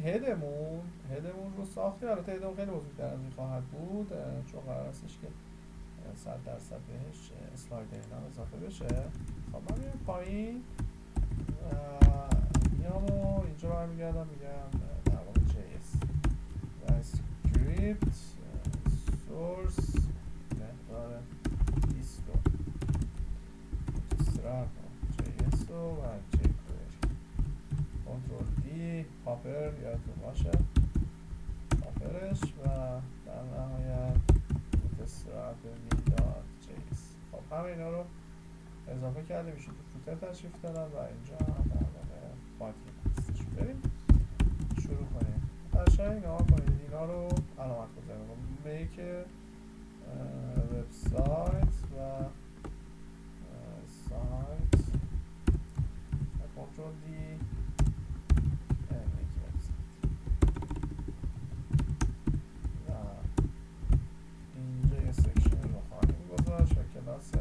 هدمون رو ساختیم. البته هدمون خیلی بزرگتر از این خواهد بود چون قرار هستش که 100% بهش اسلاید اینا اضافه بشه. خب من میام پایین میامو اینجا برمیگردم میگم در واقع JS و اسکریپت سورس مقدار 20 استرپ JS و jQuery کنترل دی پاپر یادتون باشه پاپرش و در نهایت استرپ میداد JS. خب همه اینا رو اضافه کرده میشه تو فوتر تشریف دادم و اینجا هم در واقع پاکی هستش. بریم شروع کنیم. قشنگ نگاه کنید اینا رو علامت بزنیم میک وبسایت و سایت و کنترل دی میک وبسایت و اینجا یه سکشن رو خواهیم گذاشت و کلاس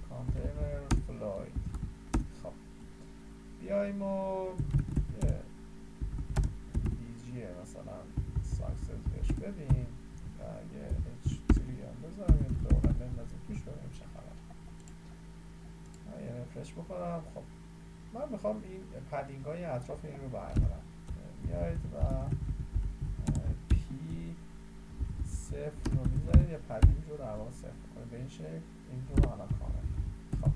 کانتینر فلوید. خب بیاییم و یه بیجیه مثلا ساکسس بهش بدیم و یه h3 هم بذارم یه دورم بندازیم توش ببینیم چه خبر. من یه رفرش بکنم. خب من میخوام این پدینگ های اطراف این رو بردارم. بیایید و پی صفر رو میذارید یه پدینگ رو در واقع صفر کنید به این شکل. این رو الان کامل. خب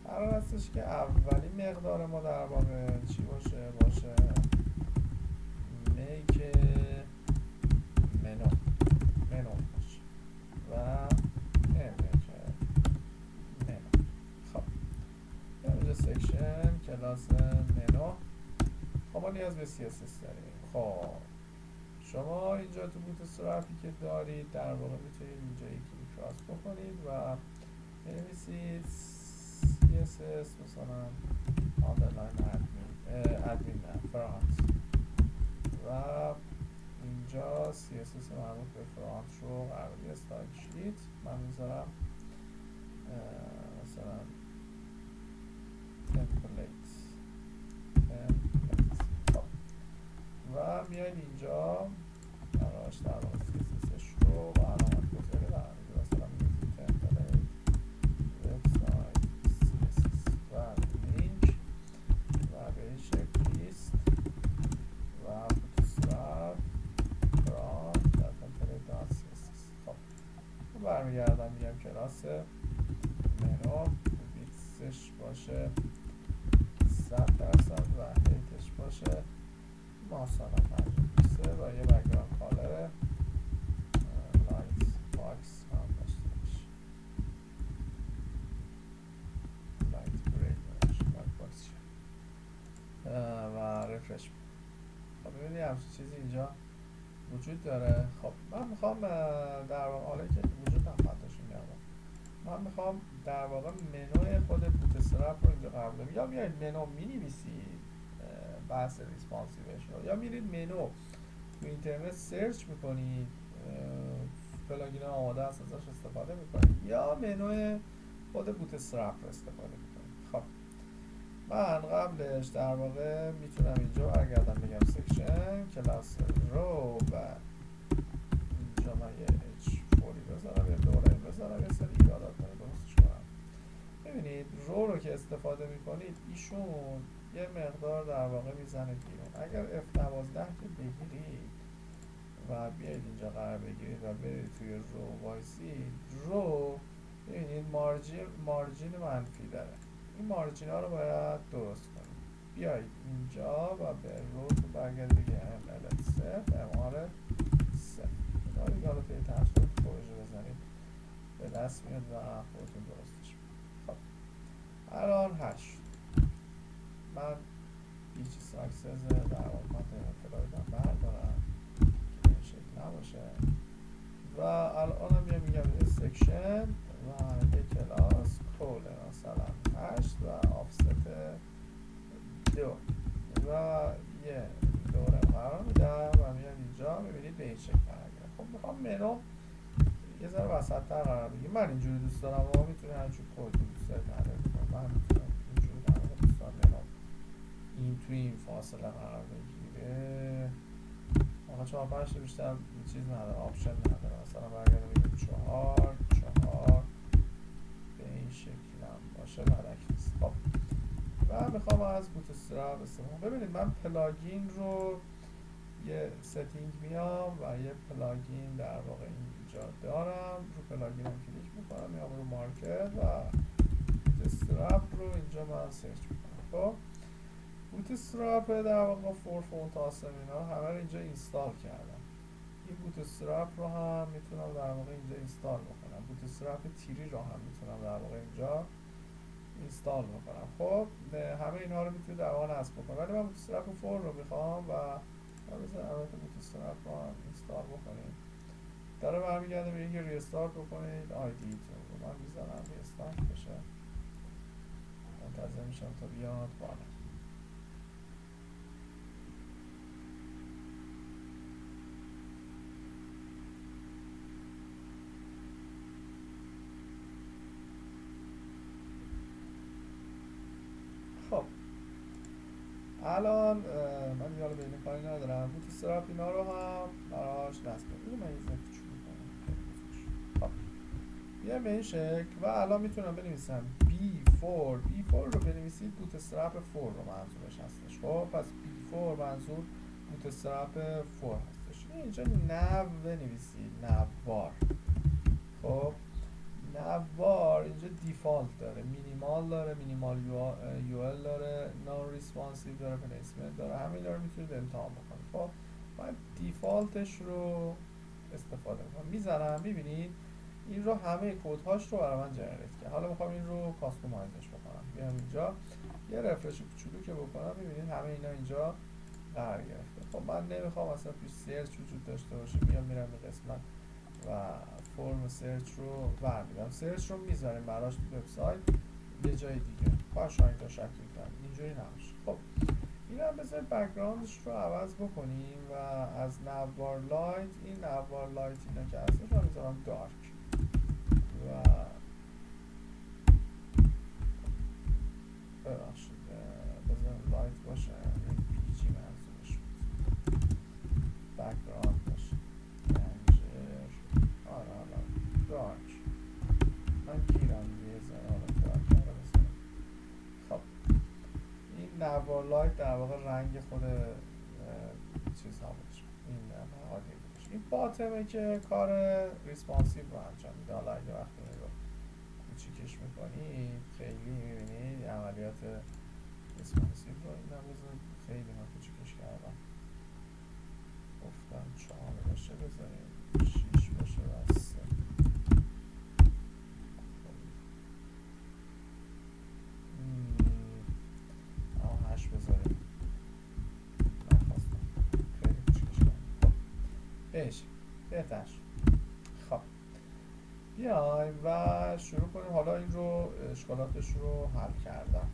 قرار هستش که اولین مقدار ما در واقع چی باشه میک منو باشه و میک منو. خب اینجا سکشن کلاس منو. خب ما نیاز به CSS داریم. خب شما اینجا تو بوتسترپی که دارید در واقع میتونید اینجا یکی کراس بکنید و بنویسید CSS مثلا underline admin فرانت و اینجا CSS مربوط به فرانت رو قراری استایل شیت من میذارم مثلا template. خب و میاید اینجا براش در واقع CSS رو و علامت گذاری قرار میدید. مثلا میگید template website CSS و لینک و به این شکل لیست و بوتسترپ فرانت و template CSS. خب برمیگردم میگم کلاس منو بیتسش باشه 100% و هیتش باشه مثلا 53 و یه بک‌گراند کالر لایت باکس هم داشته باشه لایت گری لایت باکس و رفرش. خب ببینید همچین چیزی اینجا وجود داره. خب من میخوام در واقع حالا که وجود نخواهدشون میارم من میخوام در واقع منوی خود بوتسترپ رو اینجا قرار بدم. یا میایید منو مینویسید بحث ریسپانسیوش رو یا میرید منو تو اینترنت سرچ میکنید پلاگین آماده هست ازش استفاده میکنید یا منو خود بوتسترپ رو استفاده میکنید. خب من قبلش در واقع میتونم اینجا برگردم بگم سکشن کلاس رو و اینجا من یه h4 بذارم یه دوره بذارم یه سری ایرادات رو درستش کنم. ببینید رو که استفاده میکنید ایشون یه مقدار در واقع میزنه بیرون. اگر F12 که بگیرید و بیایید اینجا قرار بگیرید و برید توی رو وایسید رو ببینید مارجین منفی داره. این مارجین ها رو باید درست کنید. بیایید اینجا و به رو تو برگردید بگید ML صفر MR صفر اینا رو دیگه توی تحصیل پروژه بزنید به دست میاد و خودتون درستش میکنید. خب الان 8 من هیچ ساکسز در واقع کانتینر فلویدم بردارم که این شکل نباشه و الان هم میگم یه سکشن و یه کلاس کول مثلا 8 و آفست 2 و یه دوره قرار میدم و میاد اینجا میبینید به این شکل برگرد. خب میخوام منو یه ذره وسط تر قرار بگیم. من اینجوری دوست دارم و میتونی همچون خودتون دوست دارید تعریف کنم. من میتونم اینجوری در واقع دوست دارم منو این توی این فاصله قرار بگیره 4 5 بیشتر چیز نداره، آپشن نداره. مثلا برگردم بگیم 4 به این شکل هم باشه برک نیست. خب و میخوام از بوتسترپ استفاده. ببینید من پلاگین رو یه ستینگ میام و یه پلاگین در واقع اینجا دارم. رو پلاگین هم کلیک میکنم، میام رو مارکت و بوتسترپ رو اینجا من سرچ میکنم. خب بوتسترپ در واقع فور فونت آسم اینا همه رو اینجا اینستال کردم. این بوتسترپ رو هم میتونم در واقع اینجا اینستال بکنم. بوتسترپ تیری رو هم میتونم در واقع اینجا اینستال بکنم. خب همه اینها رو میتونید در واقع نصب بکنم، ولی من بوتسترپ فور رو میخوام و بذار البته بوتسترپ رو هم اینستال بکنیم. داره برمیگرده میگه که ریستارت بکنید آیدیتون رو. من میذارم ریستارت بشه، منتظر میشم تا بیاد بالا. خب الان من دیگه به این کاری ندارم. بوتسترپ اینا رو هم براش نصب کنم. من این کوچولو می‌کنم. خب بیایم به این شکل و الان میتونم بنویسم B4 رو بنویسید بوتسترپ 4 رو منظورش هستش. خب پس B4 منظور بوتسترپ 4 هستش. اینجا نو بنویسید، نوار. خب نوار اینجا دیفالت داره، مینیمال داره، مینیمال یو ال داره، نان ریسپانسیو داره، پلیسمنت داره. همین رو میتونید امتحان بکنید. خب من دیفالتش رو استفاده میکنم، میزنم. میبینید این رو همه کدهاش رو برای من جنریت کرد. حالا میخوام این رو کاستومایزش بکنم. بیام اینجا یه رفرش کوچولو که بکنم، میبینید همه اینا اینجا قرار گرفته. خب من نمیخوام اصلا پیش سرچ وجود داشته باشه، میرم این قسمت و فرم سرچ رو برمیدم. سرچ رو میذاریم براش تو وبسایت یه جای دیگه. قشنگ تا شکل کنیم، اینجوری نمیشه. خب این هم بذارید بک‌گراندش رو عوض بکنیم و از نوار لایت، این نوار لایت اینا که هستش رو میذارم دارک و ببخشید بذارم لایت باشه، این پیچی منظورش بود، بک‌گراند باشه رنجر. حالا دارک من گیرم دیگه حالا دارک رو بذارم. خب این نوار لایت در واقع رنگ خود چیز ها باشه، این نهادی باشه. این باتمه که کار ریسپانسیو رو انجام میده. حالا اگه وقتی رو کوچیکش میکنید خیلی میبینید عملیات ریسپانسیو رو. این هم خیلی من کوچیکش کردم، گفتم 4 باشه بذاریم 6 باشه و 3. اما 8 بذاریم، نخواستم خیلی کوچیکش کردم. خب بهش بهتر. خب بیایم و شروع کنیم. حالا این رو اشکالاتش رو حل کردم.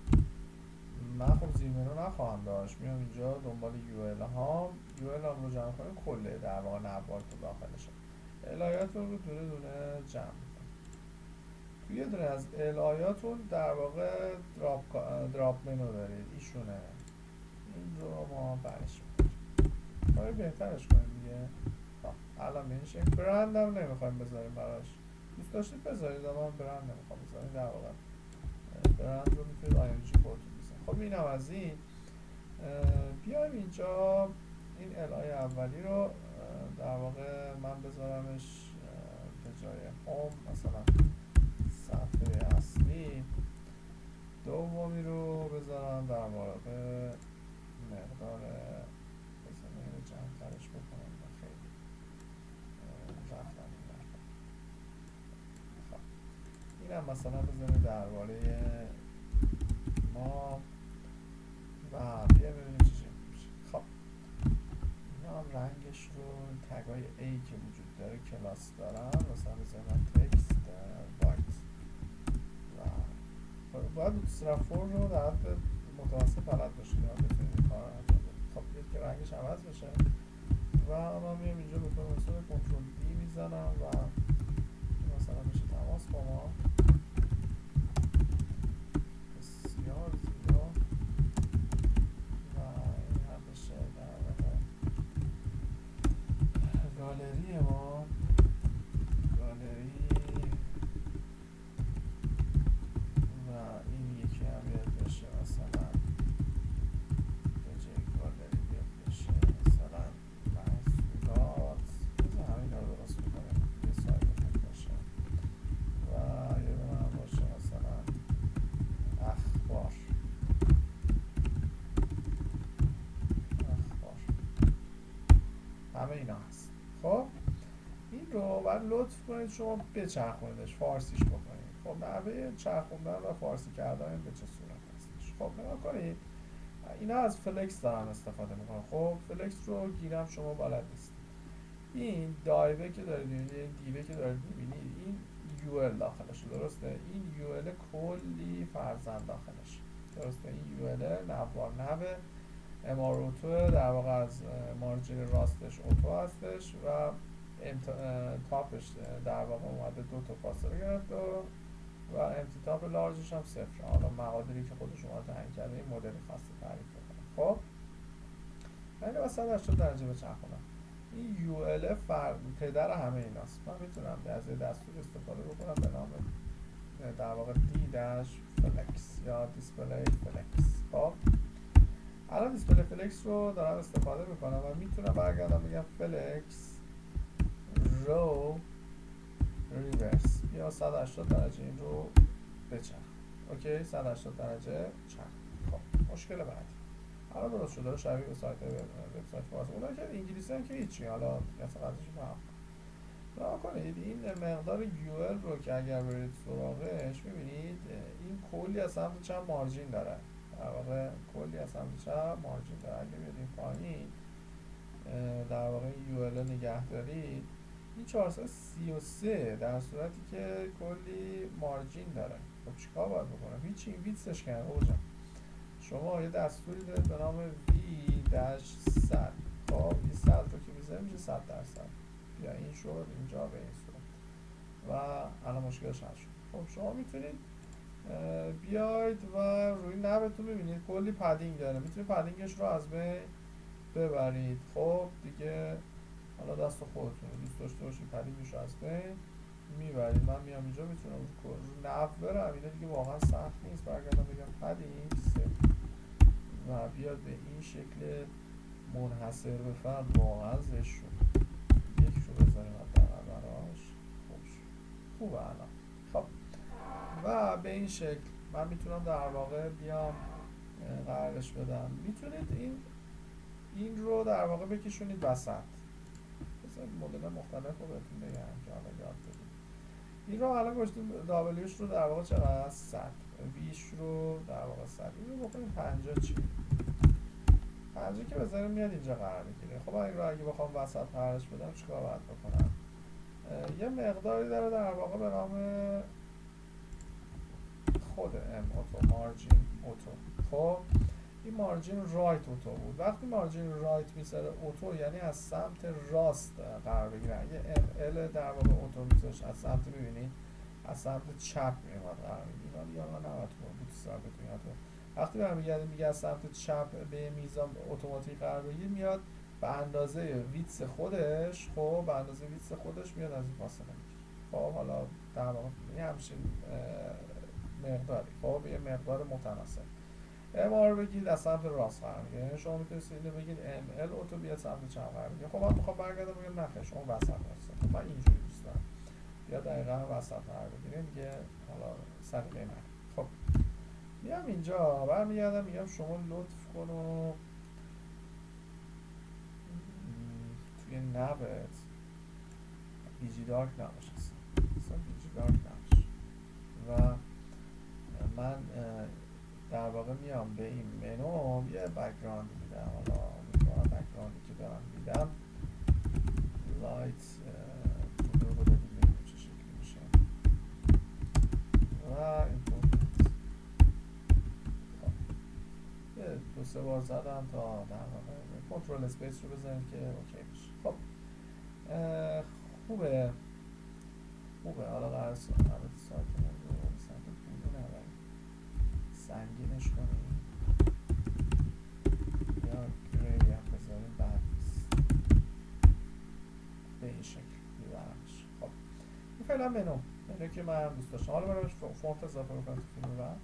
من خب زیر منو نخواهم داشت، میام اینجا دنبال یو ال هام رو جمع کنیم، کله در واقع نوار تو داخلشه. الایاتون رو دونه دونه جمع میکنم. توی دونه از الایاتون در واقع دراپ منو دارید، ایشونه. این رو ما برش میکنیم، باید بهترش کنیم دیگه. الان به این شکل. برند هم نمیخوایم بذاریم براش، دوست داشتید بذارید اما من برند نمیخوام بذاریم. در واقع برند رو میتونید IMG خودتون بذارید. خب اینم از این. بیایم اینجا این الای اولی رو در واقع من بذارمش به جای هوم مثلا صفحه اصلی. دومی رو بذارم در واقع مقدار، بذارم رو جمع ترش بکنم و خیلی رفتن این رفتن. خب این هم مثلا بذاریم درباره ما و بیا ببینیم چی میشه. خب اینا هم رنگش رو تگای A که وجود داره کلاس دارن، مثلا بذارم تکست وایت و باید بوتسترپ 4 رو در حد متوسط بلد باشید و بتونید این کار رو انجام بدید. خب بیاید که رنگش عوض بشه و من میام اینجا بکنم مثلا کنترل دی میزنم و مثلا میشه تماس با ما. بسیار زیبا و این هم بشه در واقع ما گالری و این یکی هم بیاد بشه مثلا به جای گالری بیاد بشه مثلا محصولات. بذار همین رو درست میکنیم یه سایت باشه و یه دونه هم باشه مثلا اخبار. همه اینا هست. خب این رو باید لطف کنید شما بچرخونیدش، فارسیش بکنید. خب نحوه چرخوندن و فارسی کردن به چه صورت هستش؟ خب نگاه کنید اینا از فلکس دارن استفاده میکنن. خب فلکس رو گیرم شما بلد نیست. این دایوه که دارید میبینید، این دیوه که دارید میبینید، این یو ال داخلش درسته. این یو ال کلی فرزند داخلش درسته. این یو ال نوار نوه امار اوتو در واقع از مارجین راستش اوتو هستش و تاپش در واقع اومده دو تا فاصله گرفته و امتیتاپ لارجش هم صفر. حالا مقادیری که خودش اومده تعیین کرده این مدل خاصی تعریف کنه. خب من با 180 درجه بچرخونم. این یو ال پدر همه ایناست. من میتونم از یه دستور استفاده بکنم به نام در واقع دی داش فلکس یا دیسپلی فلکس. خب الان دیسپلی فلکس رو دارم استفاده میکنم و میتونم برگردم بگم فلکس رو ریورس یا 180 درجه این رو بچرخ. اوکی 180 درجه چرخ. خب مشکل بعدی الان درست شده. داره شبیه به وبسایت فارسی. اونایی که انگلیسی هم که هیچی، حالا مثلا ازش نگاه کنید این مقدار یو ال رو که اگر برید سراغش میبینید این کلی از سمت چپ مارجین داره. در واقع کلی از سمت چپ مارجین داره. اگه بیادیم پایین در واقع یو ال نگه دارید این 433 در صورتی که کلی مارجین داره. خب چیکار باید بکنم؟ هیچی، این ویتسش کنم اوجم. شما یه دستوری دارید به نام v-100. خب این 100 رو که میزنیم میشه 100%. یا این شد اینجا به این صورت و الان مشکلش حل شد. خب شما میتونید بیاید و روی نبتون ببینید کلی پدینگ داره. میتونید پدینگش رو از بین ببرید. خب دیگه حالا دست خودتونه، دوست داشته باشید پدینگش رو از بین میبرید. من میام اینجا میتونم رو نب برم. اینا دیگه واقعا سخت نیست. برگردم بگم پدینگ و بیاد به این شکل منحصر به فرد واقعا زشت شد. یک رو بذاریم حداقل براش. خوبه الان. خب و به این شکل من میتونم در واقع بیام قرارش بدم. میتونید این رو در واقع بکشونید وسط. بذارید مدل مختلف رو بهتون بگم که حالا یاد بدید. این رو الان گذاشتیم دابلیوش رو در واقع چقدر 100، ویش رو در واقع 100. این رو بکنیم 50 چی؟ 50 که بذاریم میاد اینجا قرار میگیره. خب این رو اگه بخوام وسط قرارش بدم چیکار باید بکنم؟ یه مقداری داره در واقع به نام خود ام اوتو، مارجین اوتو. خب این مارجین رایت اوتو بود. وقتی مارجین رایت میذاره اوتو یعنی از سمت راست قرار بگیره. اگه ام ال در واقع اوتو میذاش از سمت ببینید از سمت چپ میاد قرار میگیره. اینا یا نباید بود ثابت میاد. وقتی برمیگرده میگه از سمت چپ به میزان اتوماتیک قرار بگیر میاد به اندازه ویتس خودش. خب به اندازه ویتس خودش میاد از این فاصله میگیره. خب حالا در واقع این همچین مقداری. خب یه مقدار متناسب ام آر بگید از سمت راست قرار میگیره. یعنی شما میتونید اینو بگید ام ال اوتو بیاد سمت چپ قرار میگیره. خب من میخوام برگردم بگم نخیر شما وسط واسه. خب من اینجوری دوست دارم یا دقیقاً وسط قرار بگیره دیگه. حالا سلیقه من. خب میام اینجا برمیگردم میگم شما لطف کن و توی نبت بیجی دارک نباشه اصلا بیجی دارک نباشه و من در واقع میام به این منو یه بک‌گراند میدم. حالا امیدوارم بک‌گراندی که دارم میدم لایت بلو رو ببینیم چه شکلی میشه و اینپوت. خب دو سه بار زدم تا در واقع کنترل اسپیس رو بزنید که اوکی بشه. خب خوبه حالا قرار البته سایتمون رو به سمت بلو نبریم، سنگینش کنیم یا گری هم بذاریم بعد نیست. به این این شکل میبرمش. خب این فعلا منو که من دوست داشتم. حالا برامش فونت اضافه بکنم تو فیلم بعد.